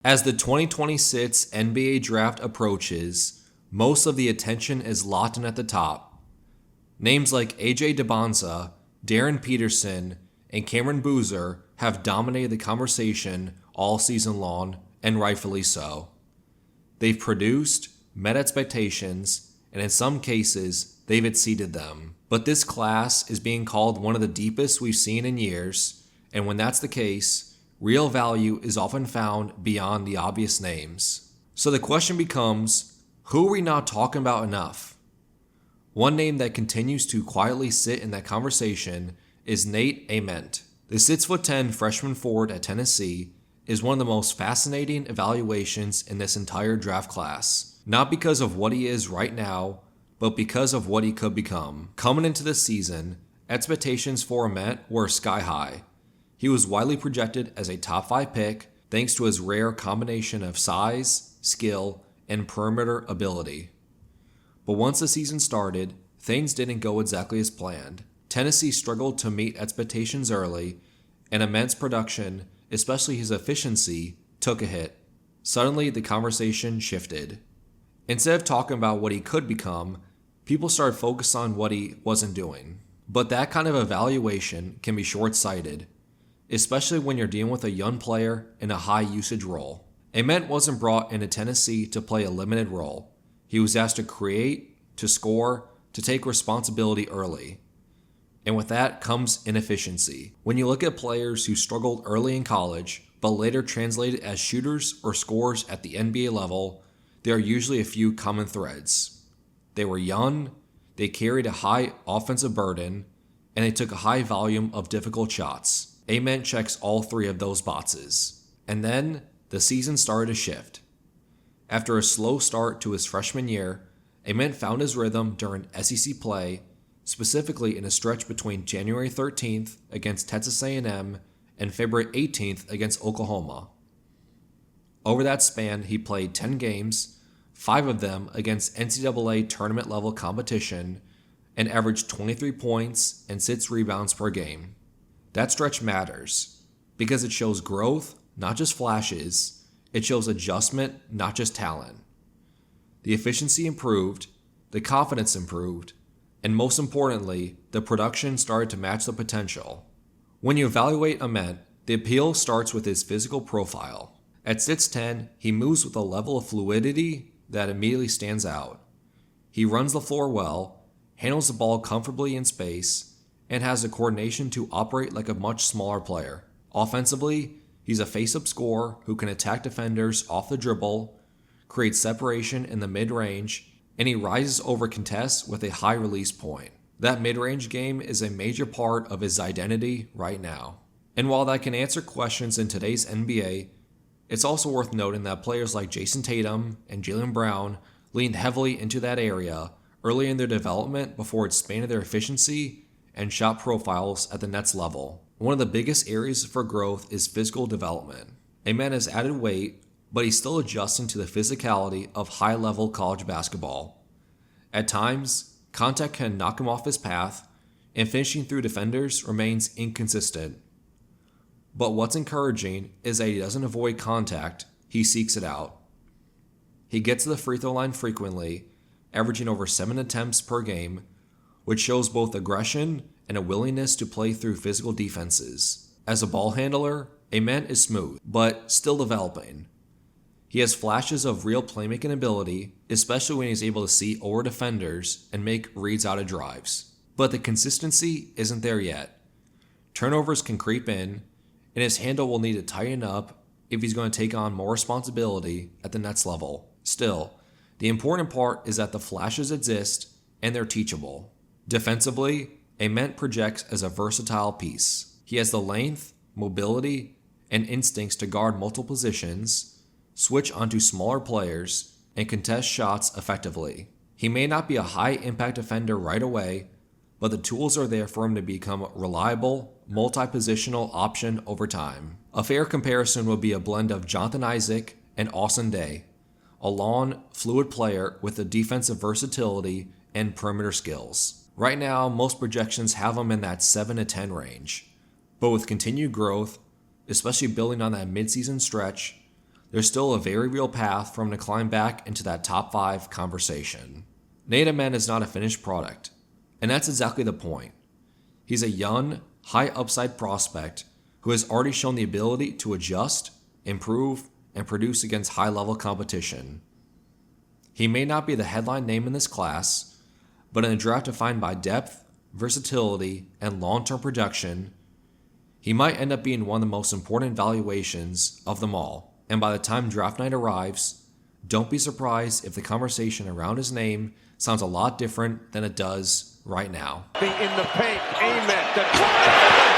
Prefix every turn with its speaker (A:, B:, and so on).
A: As the 2026 NBA draft approaches, most of the attention is locked in at the top. Names like AJ DeBonza, Darren Peterson, and Cameron Boozer have dominated the conversation all season long, and rightfully so. They've produced, met expectations, and in some cases, they've exceeded them. But this class is being called one of the deepest we've seen in years, and when that's the case, real value is often found beyond the obvious names. So the question becomes, who are we not talking about enough? One name that continues to quietly sit in that conversation is Nate Ament. The 6'10" freshman forward at Tennessee is one of the most fascinating evaluations in this entire draft class. Not because of what he is right now, but because of what he could become. Coming into this season, expectations for Ament were sky high. He was widely projected as a top 5 pick thanks to his rare combination of size, skill, and perimeter ability. But once the season started, things didn't go exactly as planned. Tennessee struggled to meet expectations early, and Ament's production, especially his efficiency, took a hit. Suddenly, the conversation shifted. Instead of talking about what he could become, people started focused on what he wasn't doing. But that kind of evaluation can be short-sighted, especially when you're dealing with a young player in a high-usage role. Ament wasn't brought into Tennessee to play a limited role. He was asked to create, to score, to take responsibility early. And with that comes inefficiency. When you look at players who struggled early in college, but later translated as shooters or scorers at the NBA level, there are usually a few common threads. They were young, they carried a high offensive burden, and they took a high volume of difficult shots. Ament checks all 3 of those boxes. And then, the season started to shift. After a slow start to his freshman year, Ament found his rhythm during SEC play, specifically in a stretch between January 13th against Texas A&M and February 18th against Oklahoma. Over that span, he played 10 games, 5 of them against NCAA tournament level competition, and averaged 23 points and 6 rebounds per game. That stretch matters because it shows growth, not just flashes. It shows adjustment, not just talent. The efficiency improved, the confidence improved, and most importantly, the production started to match the potential. When you evaluate Ament, the appeal starts with his physical profile. At 6'10", he moves with a level of fluidity that immediately stands out. He runs the floor well, handles the ball comfortably in space, and has the coordination to operate like a much smaller player. Offensively, he's a face-up scorer who can attack defenders off the dribble, create separation in the mid-range, and he rises over contests with a high release point. That mid-range game is a major part of his identity right now. And while that can answer questions in today's NBA, it's also worth noting that players like Jason Tatum and Jaylen Brown leaned heavily into that area early in their development before expanding their efficiency and shot profiles at the Nets level. One of the biggest areas for growth is physical development. Ament has added weight, but he's still adjusting to the physicality of high-level college basketball. At times, contact can knock him off his path, and finishing through defenders remains inconsistent. But what's encouraging is that he doesn't avoid contact, he seeks it out. He gets to the free throw line frequently, averaging over 7 attempts per game, which shows both aggression and a willingness to play through physical defenses. As a ball handler, Ament is smooth, but still developing. He has flashes of real playmaking ability, especially when he's able to see over defenders and make reads out of drives. But the consistency isn't there yet. Turnovers can creep in, and his handle will need to tighten up if he's going to take on more responsibility at the Nets level. Still, the important part is that the flashes exist and they're teachable. Defensively, Ament projects as a versatile piece. He has the length, mobility, and instincts to guard multiple positions, switch onto smaller players, and contest shots effectively. He may not be a high-impact defender right away, but the tools are there for him to become a reliable, multi-positional option over time. A fair comparison would be a blend of Jonathan Isaac and Austin Daye, a long, fluid player with the defensive versatility and perimeter skills. Right now, most projections have him in that 7 to 10 range, but with continued growth, especially building on that midseason stretch, there's still a very real path for him to climb back into that top 5 conversation. Nate Amen is not a finished product, and that's exactly the point. He's a young, high upside prospect who has already shown the ability to adjust, improve, and produce against high-level competition. He may not be the headline name in this class, but in a draft defined by depth, versatility, and long-term production, he might end up being one of the most important valuations of them all. And by the time draft night arrives, don't be surprised if the conversation around his name sounds a lot different than it does right now.
B: In the paint, Amen.